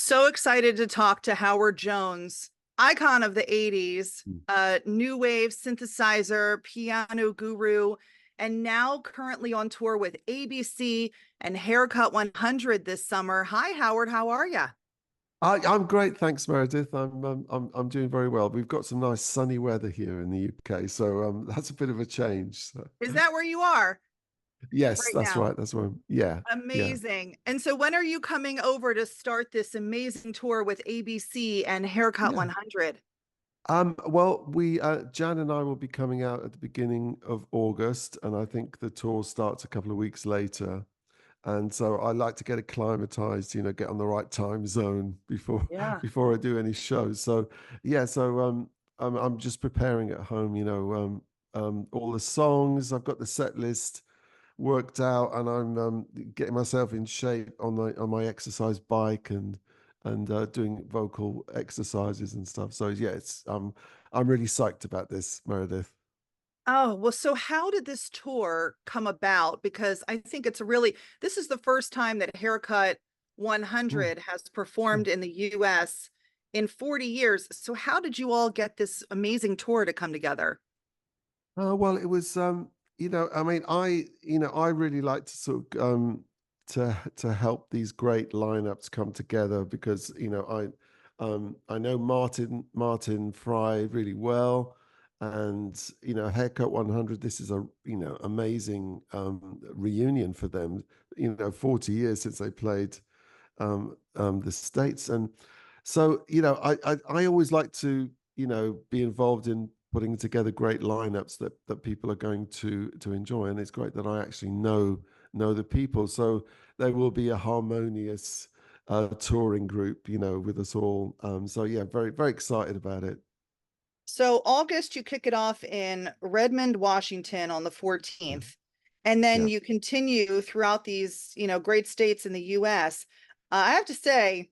so excited to talk to Howard Jones, icon of the 80s, Mm. new wave synthesizer, piano guru, and now currently on tour with ABC and Haircut 100 this summer. Hi, Howard. How are you? I'm great, thanks, Meredith. I'm doing very well. We've got some nice sunny weather here in the UK, so that's a bit of a change. So. Is that where you are Yes, right that's now? right. That's where yeah, yeah. Amazing. And so when are you coming over to start this amazing tour with ABC and Haircut Yeah. 100? Well, we Jan and I will be coming out at the beginning of August, and I think the tour starts a couple of weeks later. And so I like to get acclimatized, get on the right time zone before Yeah. before I do any shows. So yeah, so I'm just preparing at home, all the songs. I've got the set list worked out, and I'm getting myself in shape on my exercise bike and doing vocal exercises and stuff. So yeah, I'm really psyched about this, Meredith. Oh, well, so how did this tour come about? Because I think this is the first time that Haircut Mm, 100 has yeah. performed in the US in 40 years. So how did you all get this amazing tour to come together? Well, it was, I mean, I really like to sort of to help these great lineups come together because I know Martin Fry really well, and Haircut 100. This is a amazing reunion for them. 40 years since they played the States. And so, I always like to, be involved in putting together great lineups that people are going to enjoy. And it's great that I actually know the people. So there will be a harmonious touring group, with us all. So yeah, very, very excited about it. So August, you kick it off in Redmond, Washington on the Yeah. 14th, and then Yeah. you continue throughout these, great states in the US. I have to say,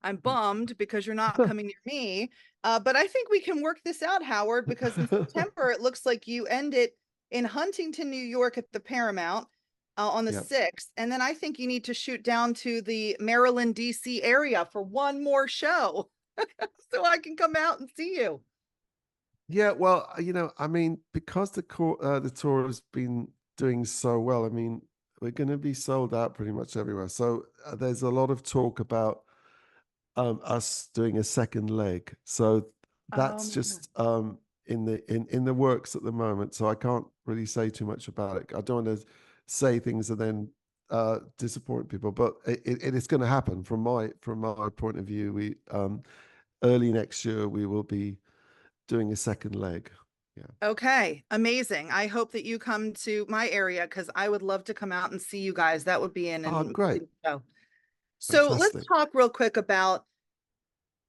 I'm bummed because you're not coming near me. But I think we can work this out, Howard, because in September, it looks like you end it in Huntington, New York at the Paramount on the Yeah. 6th. And then I think you need to shoot down to the Maryland, D.C. area for one more show so I can come out and see you. Yeah, well, I mean, because the tour has been doing so well, I mean, we're going to be sold out pretty much everywhere. So there's a lot of talk about us doing a second leg. So Oh that's my God. just in the works at the moment. So I can't really say too much about it. I don't want to say things and then disappoint people, but it is going to happen from my point of view. We early next year we will be doing a second leg. Yeah. Okay, amazing. I hope that you come to my area because I would love to come out and see you guys. That would be an Oh, great. amazing show. So let's Fantastic. talk real quick about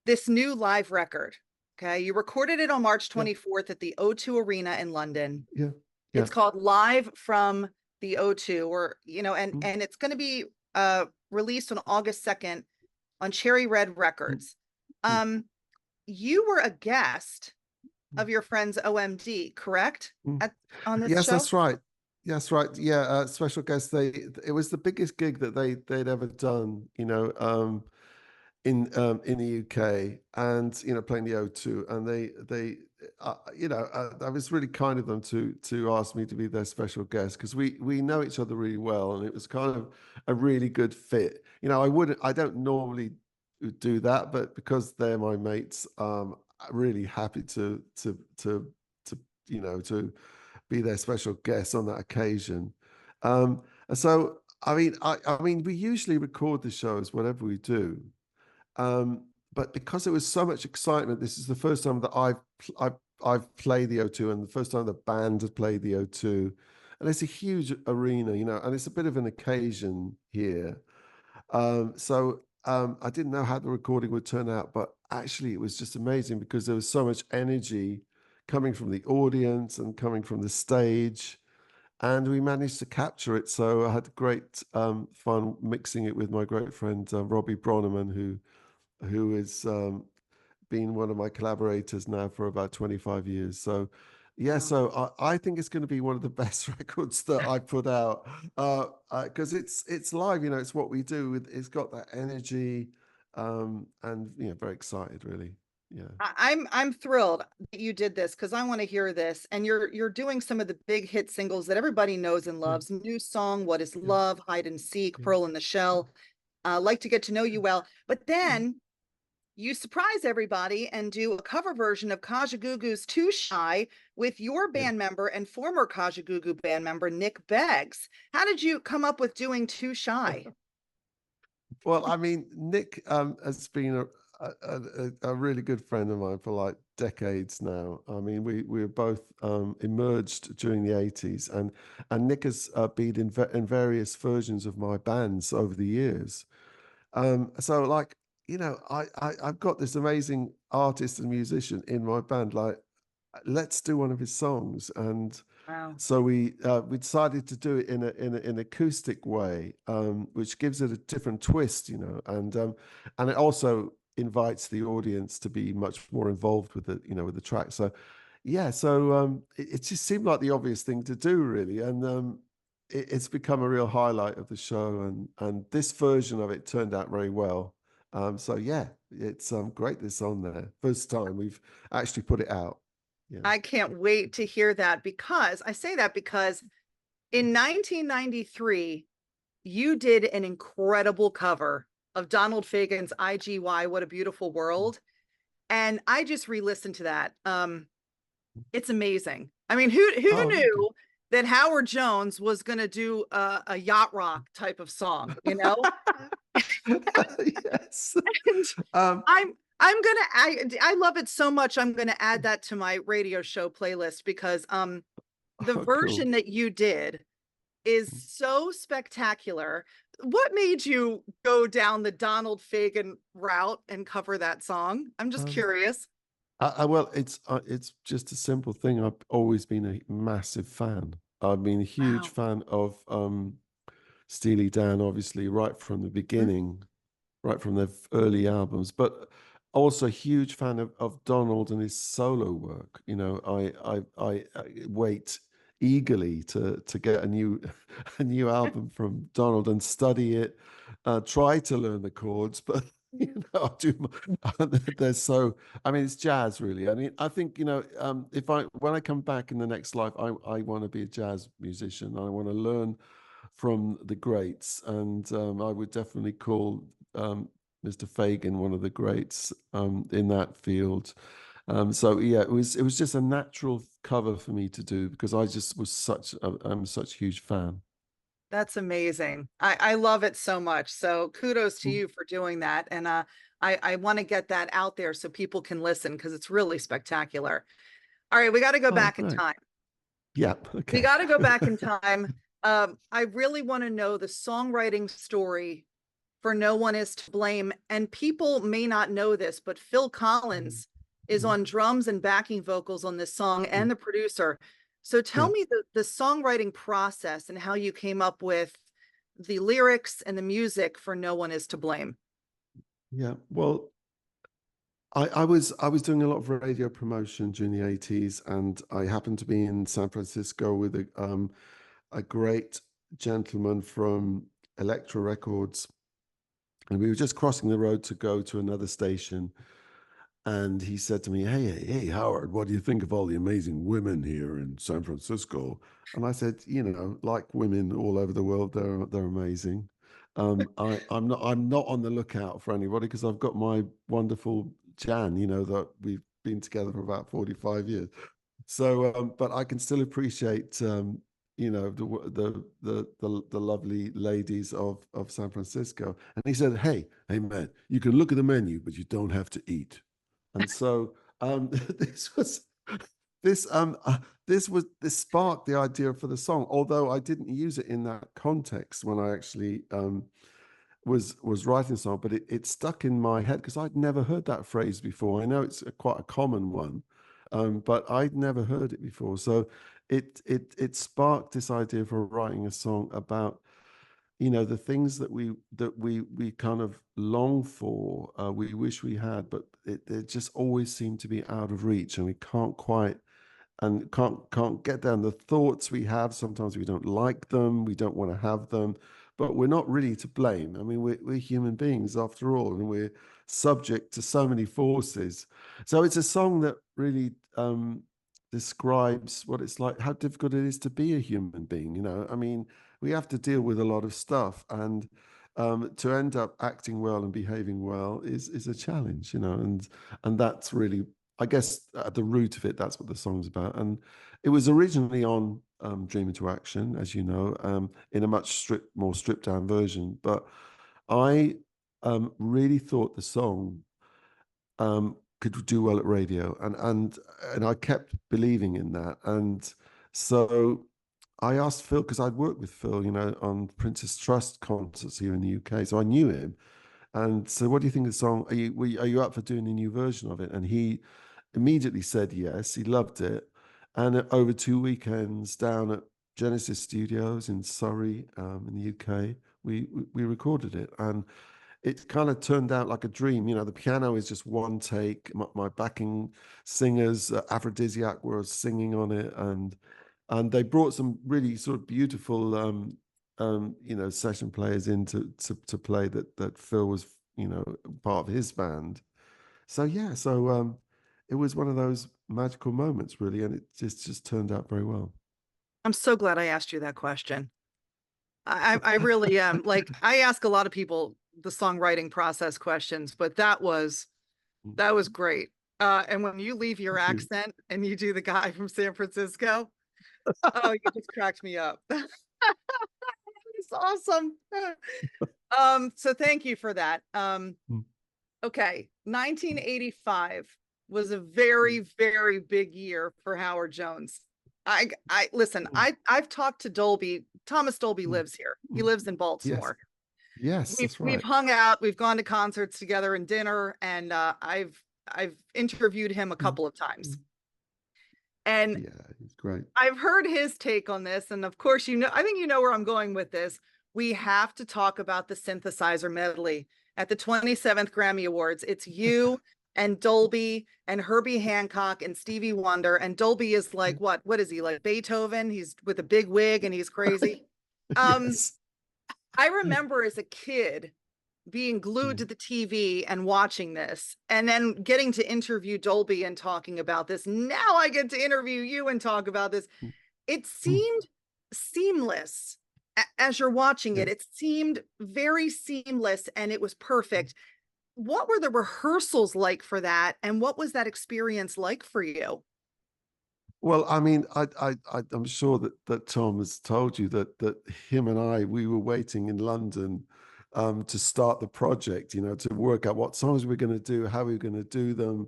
this new live record. Okay. You recorded it on March Yeah. 24th at the O2 Arena in London. Yeah. Yeah. It's called Live from the O2, or, Mm, and it's going to be released on August 2nd on Cherry Red mm, Records. mm, Um, you were a guest mm, of your friend's OMD, correct? mm. On this Yes, show? that's right. Yes, right. Yeah, special guest. It was the biggest gig that they'd ever done, in the UK, and playing the O2, and that was really kind of them to ask me to be their special guest because we know each other really well, and it was kind of a really good fit. I don't normally do that, but because they're my mates, I'm really happy to to be their special guest on that occasion. And so I mean, we usually record the shows whatever we do. But because there was so much excitement, this is the first time that I've played the O2, and the first time the band had played the O2. And it's a huge arena, and it's a bit of an occasion here. I didn't know how the recording would turn out, but actually it was just amazing because there was so much energy coming from the audience and coming from the stage, and we managed to capture it. So I had great fun mixing it with my great friend Robbie Bronneman, who is been one of my collaborators now for about 25 years. So yeah, Wow. so I think it's going to be one of the best records that I put out because it's live. It's what we do. It's got that energy. and very excited, really. Yeah. I'm thrilled that you did this because I want to hear this. And you're doing some of the big hit singles that everybody knows and Yeah. loves. New song, What Is Yeah. Love, Hide and Seek, Yeah. Pearl in the Shell. Like to get to know you well. But Yeah. then you surprise everybody and do a cover version of Kaja Googoo's Too Shy with your Yeah. band member and former Kaja Googoo band member, Nick Beggs. How did you come up with doing Too Shy? Well, I mean, Nick has been a really good friend of mine for like decades now. I mean, we were both emerged during the 80s, and Nick has been in various versions of my bands over the years. So like, I've got this amazing artist and musician in my band. Like, let's do one of his songs. And Wow. so we decided to do it in an acoustic way, which gives it a different twist, and it also invites the audience to be much more involved with the track. So yeah, so it just seemed like the obvious thing to do, really, and it's become a real highlight of the show, and this version of it turned out very well. So yeah, it's great this on there. First time we've actually put it out. Yeah. I can't wait to hear that because I say that because in 1993, you did an incredible cover of Donald Fagen's IGY, What a Beautiful World. And I just re-listened to that. It's amazing. I mean, who Oh, thank you. knew that Howard Jones was going to do a yacht rock type of song, you know? Yes. And Um, I'm gonna I love it so much. I'm gonna add that to my radio show playlist because the oh, cool. version that you did is so spectacular. What made you go down the Donald Fagen route and cover that song? I'm just Um, curious. well, it's just a simple thing. I've always been a massive fan. I've been a huge Wow. fan of Steely Dan, obviously, right from the Mm. beginning, right from their early albums, but also a huge fan of Donald and his solo work. I wait eagerly to get a new a new album from Donald and study it, try to learn the chords, but I do. They're so. I mean, it's jazz, really. I mean, I think if when I come back in the next life, I want to be a jazz musician. I want to learn from the greats, and I would definitely call Mr. Fagan one of the greats in that field. So yeah, it was just a natural cover for me to do because I just was I'm such a huge fan. That's amazing. I love it so much. So kudos to Mm. you for doing that. And I want to get that out there so people can listen because it's really spectacular. All right, we got to go Oh, back in great. time. Yep. We Okay. got to go back in time. I really want to know the songwriting story for No One Is to Blame. And people may not know this, but Phil Mm, Collins is mm, on drums and backing vocals on this song mm. and the producer. So tell Yeah. me the songwriting process and how you came up with the lyrics and the music for No One Is to Blame. Yeah. Well, I was doing a lot of radio promotion during the 80s, and I happened to be in San Francisco with a great gentleman from Elektra Records, and we were just crossing the road to go to another station. And he said to me, hey, Howard, what do you think of all the amazing women here in San Francisco? And I said, like women all over the world, they're amazing. I'm not on the lookout for anybody because I've got my wonderful Jan, that we've been together for about 45 years. So, but I can still appreciate, the lovely ladies of San Francisco. And he said, hey, man, you can look at the menu, but you don't have to eat. And so this was this sparked the idea for the song, although I didn't use it in that context when I actually was writing the song, but it stuck in my head because I'd never heard that phrase before. I know it's quite a common one, but I'd never heard it before. So it sparked this idea for writing a song about the things that we kind of long for, we wish we had, but they just always seem to be out of reach, and we can't get them. The thoughts we have, sometimes we don't like them, we don't want to have them, but we're not really to blame. I mean, we're human beings after all, and we're subject to so many forces. So it's a song that really describes what it's like, how difficult it is to be a human being. You know, I mean, we have to deal with a lot of stuff, and to end up acting well and behaving well is a challenge. You know, and that's really, I guess, at the root of it, that's what the song's about. And it was originally on Dream Into Action, as you know, in a much more stripped down version. But I really thought the song could do well at radio, and I kept believing in that. And so I asked Phil, because I'd worked with Phil, you know, on Princess Trust concerts here in the UK, so I knew him. And so, what do you think of the song? Are you up for doing a new version of it? And he immediately said yes. He loved it. And over 2 weekends down at Genesis Studios in Surrey, in the UK, we recorded it, and it kind of turned out like a dream. You know, the piano is just one take. My backing singers, Aphrodisiac, were singing on it, and they brought some really sort of beautiful, you know, session players in to play that Phil was, you know, part of his band. So yeah, so it was one of those magical moments, really, and it just turned out very well. I'm so glad I asked you that question. I really am. Like, I ask a lot of people the songwriting process questions, but that was great. And when you leave your Thank you. accent and you do the guy from San Francisco, oh, you just cracked me up. It's awesome. So thank you for that. Mm. Okay, 1985 was a very, very big year for Howard Jones. I listen, Mm. I've talked to Dolby. Thomas Dolby Mm. lives here. He Mm. lives in Yes, Baltimore. yes, We've that's we've right. hung out, we've gone to concerts together and dinner, and I've interviewed him a Mm. couple of times. Mm. And Yeah, it's great. I've heard his take on this, and of course, I think you know where I'm going with this. We have to talk about the synthesizer medley at the 27th Grammy Awards. It's you and Dolby and Herbie Hancock and Stevie Wonder. And Dolby is like, what is he, like Beethoven? He's with a big wig and he's crazy. Um, Yes. I remember as a kid being glued to Mm. the TV and watching this, and then getting to interview Dolby and talking about this. Now I get to interview you and talk about this. Mm. It Mm. seemed seamless as you're watching it. Yeah. It seemed very seamless and it was perfect. What were the rehearsals like for that? And what was that experience like for you? Well, I mean, I'm sure that Tom has told you that him and I, we were waiting in London to start the project, you know, to work out what songs we're going to do, how we were going to do them,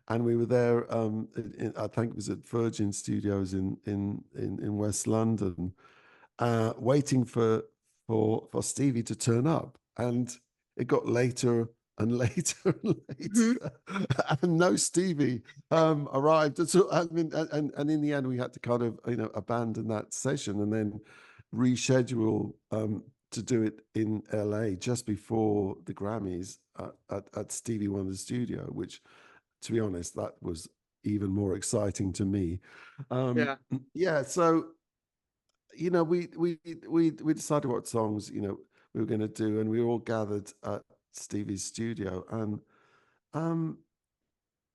and we were there. I think it was at Virgin Studios in West London, waiting for Stevie to turn up, and it got later and later and Mhm. later, and no Stevie arrived at all. I mean, and in the end, we had to kind of, you know, abandon that session and then reschedule to do it in LA just before the Grammys at Stevie Wonder's studio, which, to be honest, that was even more exciting to me. Yeah. Yeah, so you know, we decided what songs, you know, we were going to do, and we all gathered at Stevie's studio, and um,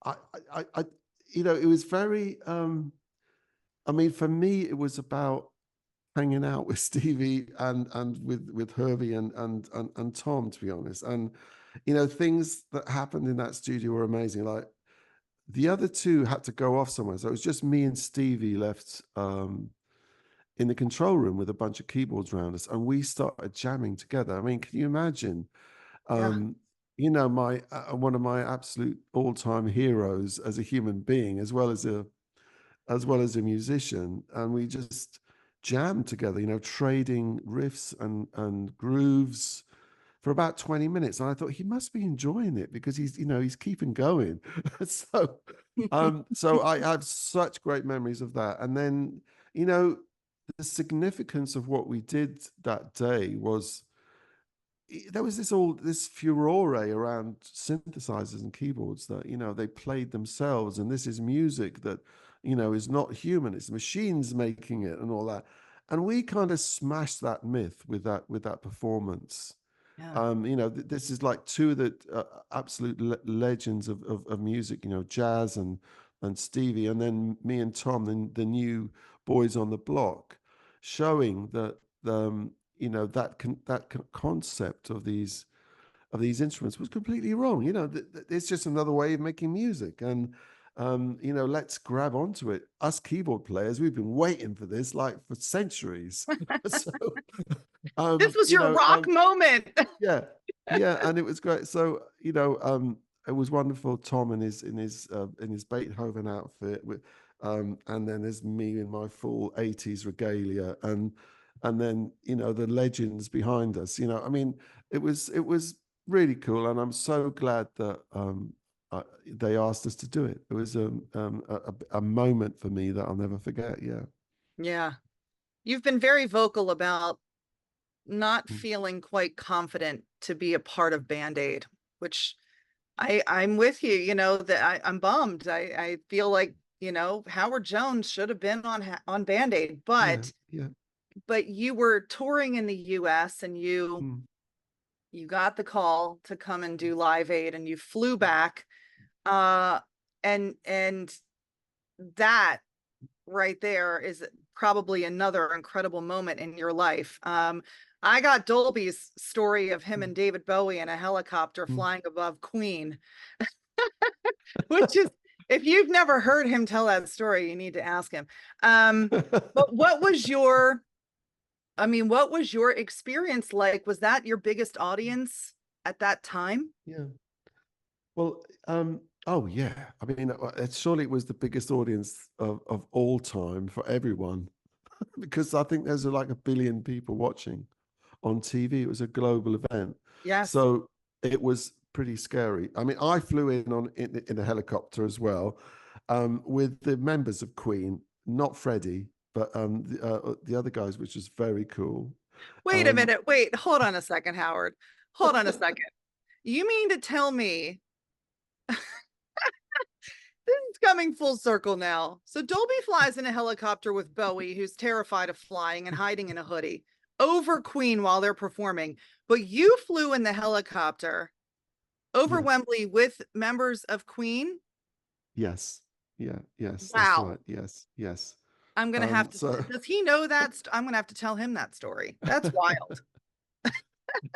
I, I, you know, it was very, I mean, for me, it was about hanging out with Stevie and with Herbie and Tom, to be honest, and you know, things that happened in that studio were amazing. Like the other two had to go off somewhere, so it was just me and Stevie left. In the control room with a bunch of keyboards around us, and we started jamming together. I mean, can you imagine? Yeah. Um, you know, my one of my absolute all-time heroes as a human being, as well as a musician, and we just jammed together. You know, trading riffs and grooves for about 20 minutes. And I thought he must be enjoying it because he's, you know, he's keeping going. So I have such great memories of that. And then, you know, the significance of what we did that day was there was this furore around synthesizers and keyboards that, you know, they played themselves, and this is music that, you know, is not human, it's machines making it and all that. and we kind of smashed that myth with that performance. Yeah. You know, this is like two of the absolute legends of music, you know, Jazz and Stevie, and then me and Tom, the new boys on the block, showing that you know, that concept of these instruments was completely wrong. You know, it's just another way of making music, and you know, let's grab onto it. Us keyboard players, we've been waiting for this like for centuries. So, This was you your know, rock moment. yeah, yeah, and it was great. So, you know, it was wonderful. Tom in his Beethoven outfit with, and then there's me in my full '80s regalia, and then, you know, the legends behind us. You know, I mean, it was really cool, and I'm so glad that they asked us to do it. It was a moment for me that I'll never forget. Yeah. Yeah. You've been very vocal about not Mm. feeling quite confident to be a part of Band Aid, which I'm with you, you know, that I'm bummed. I feel like, you know, Howard Jones should have been on Band Aid, Yeah, yeah. but you were touring in the US and Mm. you got the call to come and do Live Aid and you flew back. Uh and that right there is probably another incredible moment in your life. I got Dolby's story of him Mm. and David Bowie in a helicopter Mm. flying above Queen, which is, if you've never heard him tell that story, you need to ask him. But what was your, I mean, what was your experience like? Was that your biggest audience at that time? Yeah. Well, oh yeah. I mean, surely it was the biggest audience of all time for everyone, because I think there's like a billion people watching on TV. It was a global event, Yes. so it was pretty scary. I mean, I flew in a helicopter as well, with the members of Queen, not Freddie, but the other guys, which was very cool. Wait a Um, minute. Wait, hold on a second, Howard. Hold on a second. You mean to tell me this is coming full circle now? So Dolby flies in a helicopter with Bowie, who's terrified of flying and hiding in a hoodie, over Queen while they're performing. But you flew in the helicopter over yes, Wembley with members of Queen. yes, yeah, yes, that's Wow. right. Yes, yes. I'm going to have to, So does he know that? I'm going to have to tell him that story. That's wild.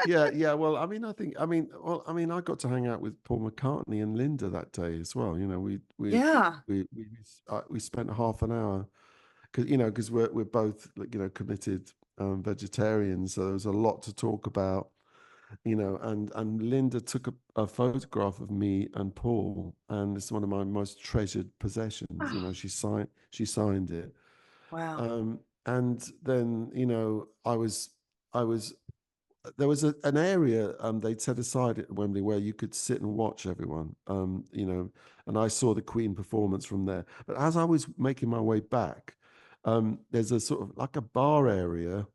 yeah, yeah. Well, I mean, well, I mean, I got to hang out with Paul McCartney and Linda that day as well. You know, Yeah. we spent half an hour because, you know, because we're both, like, you know, committed vegetarians, so there was a lot to talk about. You know, and Linda took a photograph of me and Paul, and it's one of my most treasured possessions. You know, she signed it. Wow. And then, you know, I was there was an area they'd set aside at Wembley where you could sit and watch everyone, you know, and I saw the Queen performance from there. But as I was making my way back, there's a sort of like a bar area,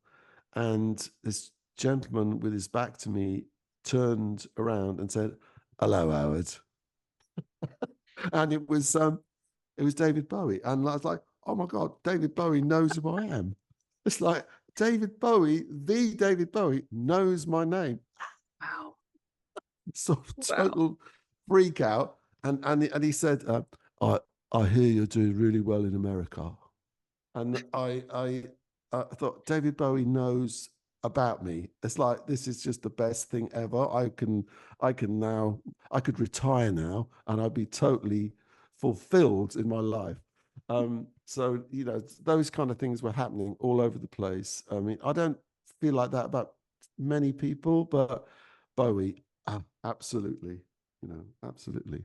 and this gentleman with his back to me turned around and said, "Hello, Howard," and it was David Bowie, and I was like, "Oh my God, David Bowie knows who I am." It's like David Bowie, the David Bowie, knows my name. Wow. Sort of Wow. total freak out. And he said, "I hear you're doing really well in America." And I thought, David Bowie knows about me. It's like, this is just the best thing ever. I can now, I could retire now, and I'd be totally fulfilled in my life. So, you know, those kind of things were happening all over the place. I mean, I don't feel like that about many people, but Bowie, absolutely, you know, absolutely.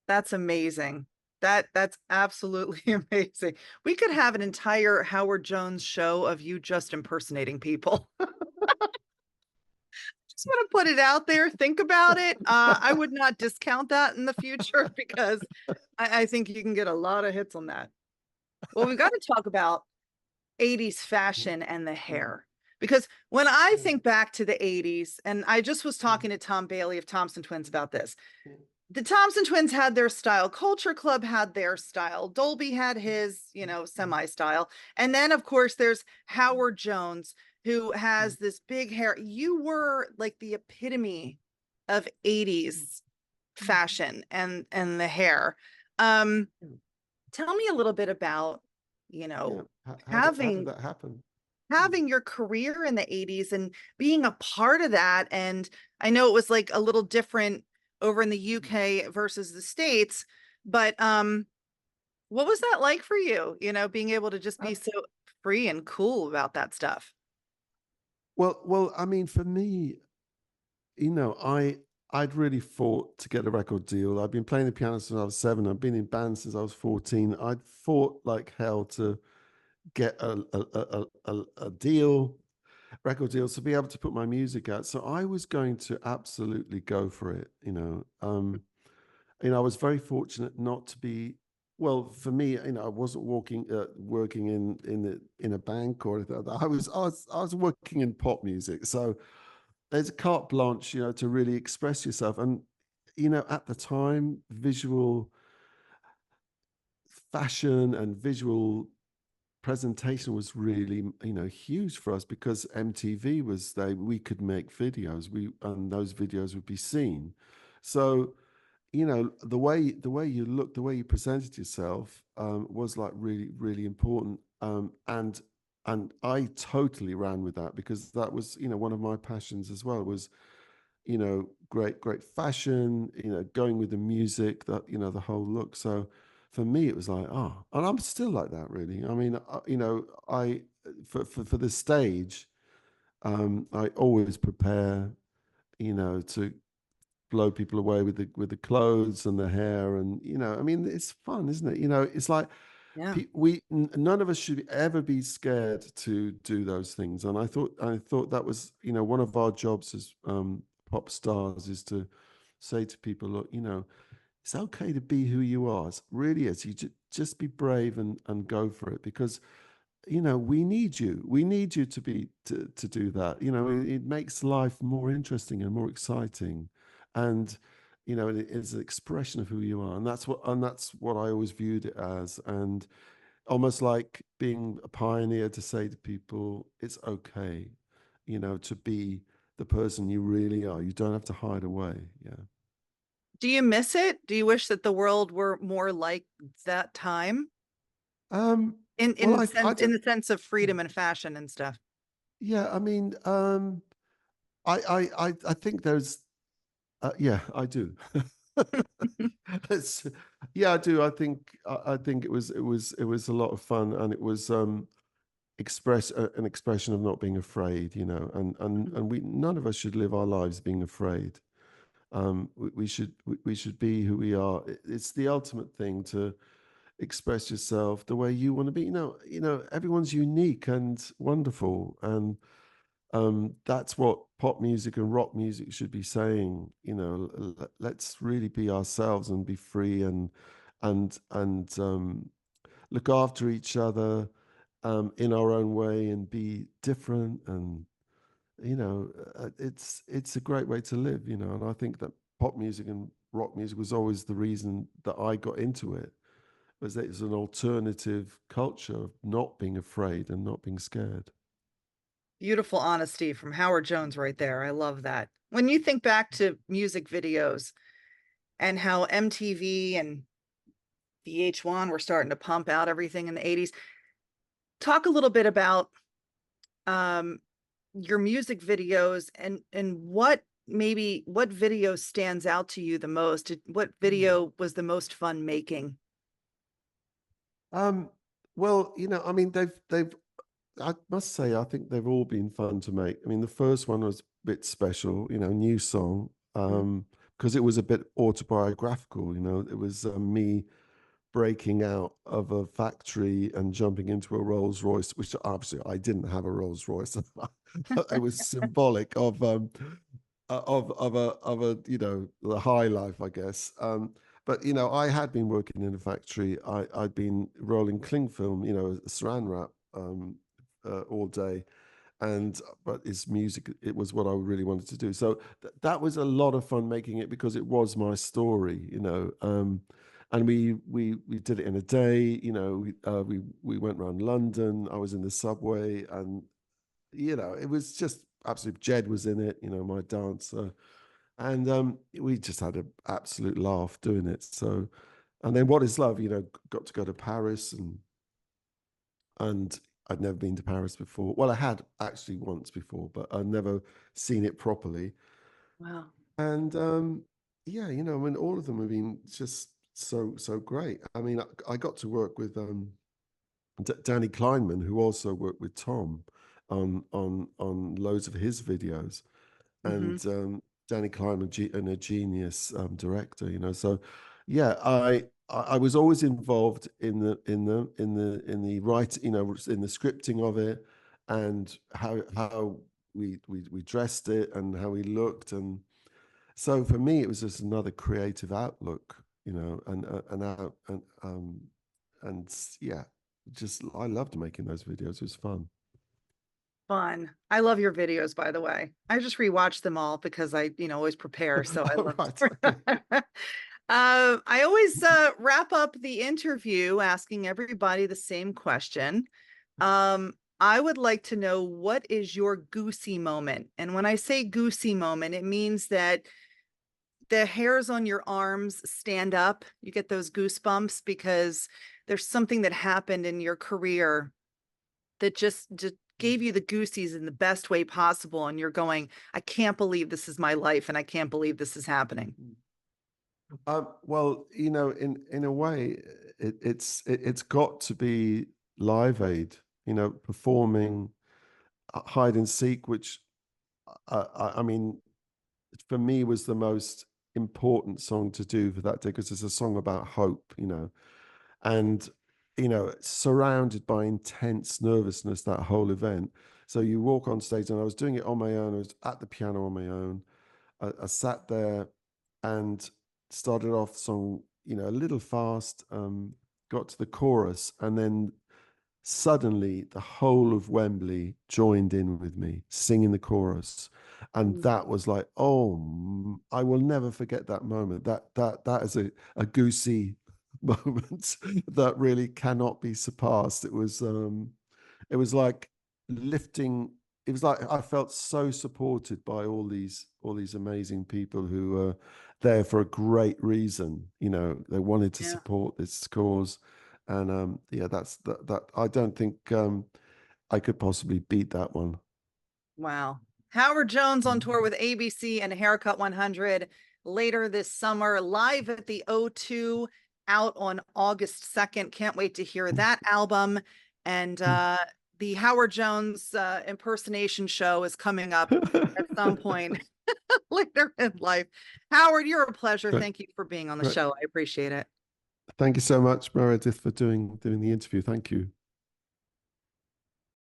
That's amazing. That's absolutely amazing. We could have an entire Howard Jones show of you just impersonating people. Just want to put it out there. Think about it. I would not discount that in the future because I think you can get a lot of hits on that. Well, we've got to talk about 80s fashion and the hair. Because when I think back to the 80s, and I just was talking to Tom Bailey of Thompson Twins about this, the Thompson twins had their style, Culture Club had their style, Dolby had his, semi style. And then, of course, there's Howard Jones, who has this big hair. You were like the epitome of 80s fashion and the hair. Um, Tell me a little bit about, you Yeah. know, How did having that happen? Mm. having your career in the 80s and being a part of that. And I know it was like a little different over in the UK versus the States, but what was that like for you, being able to just be Uh, so free and cool about that stuff? well, I mean, for me, I'd really fought to get a record deal. I've been playing the piano since I was 7. I've been in bands since I was 14. I'd fought like hell to get a deal, record deal, to be able to put my music out. So I was going to absolutely go for it. I was very fortunate not to be. Well, for me, I wasn't working in a bank or anything like that. I was working in pop music, so there's a carte blanche, to really express yourself. And at the time, visual fashion and visual presentation was really, huge for us because MTV was there. We could make videos, and those videos would be seen. So, the way you looked, the way you presented yourself, was like really, really important. And I totally ran with that because that was, one of my passions as well, was, great fashion, going with the music, that, the whole look. So for me, it was like, oh, and I'm still like that, really. I mean, for the stage, I always prepare, to blow people away with the clothes and the hair, and I mean, it's fun, isn't it? It's like Yeah. none of us should ever be scared to do those things. And I thought that was, one of our jobs as pop stars, is to say to people, look, it's okay to be who you are. It really is. You just be brave and go for it, because we need you. We need you to do that. It makes life more interesting and more exciting, and it's an expression of who you are, and that's what I always viewed it as. And almost like being a pioneer, to say to people, it's okay, to be the person you really are. You don't have to hide away. Yeah. Do you miss it? Do you wish that the world were more like that time Um, in well, in I sense in don't, the sense of freedom and fashion and stuff? yeah, I mean, I think there's, yeah, I do. It's, yeah, I do. I think it was a lot of fun, and it was an expression of not being afraid, and we none of us should live our lives being afraid. We should be who we are. It's the ultimate thing to express yourself the way you want to be. Everyone's unique and wonderful, and that's what pop music and rock music should be saying. Let's really be ourselves and be free, and look after each other, in our own way, and be different. And it's a great way to live. And I think that pop music and rock music was always the reason that I got into it, was that it's an alternative culture of not being afraid and not being scared. Beautiful honesty from Howard Jones right there. I love that. When you think back to music videos and how MTV and VH1 were starting to pump out everything in the 80s, talk a little bit about um, your music videos and what video stands out to you the most? What Mm. video was the most fun making? Um, well, I mean, they've I must say, I think they've all been fun to make. I mean, the first one was a bit special, new song, Mm. because it was a bit autobiographical. It was me breaking out of a factory and jumping into a Rolls Royce, which obviously I didn't have a Rolls Royce. It was symbolic of a the high life, I guess. But I had been working in a factory. I'd been rolling cling film, saran wrap, all day, and but it's music. It was what I really wanted to do. So that was a lot of fun making it because it was my story, you know. And we did it in a day. You know, we went around London. I was in the subway, and you know, it was just absolute. Jed was in it, you know, my dancer, and we just had an absolute laugh doing it. So, and then What Is Love, you know, got to go to Paris, and I'd never been to Paris before. Well, I had actually once before, but I'd never seen it properly. Wow. And yeah, you know, I mean, all of them have been just so great. I mean, I got to work with Danny Kleinman, who also worked with Tom on loads of his videos, Hmm. and Danny Kleinman, and a genius director, you know. So yeah, I was always involved in the writing, you know, in the scripting of it, and how we dressed it and how we looked, and so for me it was just another creative outlook, you know, and out and yeah, just I loved making those videos. It was fun. Fun. I love your videos, by the way. I just rewatch them all because I, always prepare. So I All love right, okay. to. I always wrap up the interview asking everybody the same question. I would like to know, what is your goosey moment? And when I say goosey moment, it means that the hairs on your arms stand up. You get those goosebumps because there's something that happened in your career that just gave you the goosies in the best way possible. And you're going, I can't believe this is my life, and I can't believe this is happening. Well, you know, in a way, it's got to be Live Aid, you know, performing hide and seek, which I mean, for me was the most important song to do for that day because it's a song about hope, you know, and you know, surrounded by intense nervousness that whole event. So you walk on stage, and I was doing it on my own. I was at the piano on my own. I sat there and started off the song, you know, a little fast, got to the chorus, and then suddenly the whole of Wembley joined in with me singing the chorus. And Mm. that was like, oh, I will never forget that moment. That is a goosey moment that really cannot be surpassed. It was like lifting. It was like I felt so supported by all these amazing people who were there for a great reason. You know, they wanted to Yeah. support this cause, and yeah, that. I don't think I could possibly beat that one. Wow. Howard Jones on tour with ABC and Haircut 100 later this summer, live at the O2, out on August 2nd. Can't wait to hear that album. And the Howard Jones impersonation show is coming up at some point later in life. Howard, you're a pleasure. Great, Thank you for being on the great. show. I appreciate it. Thank you so much, Meredith, for doing the interview. Thank you.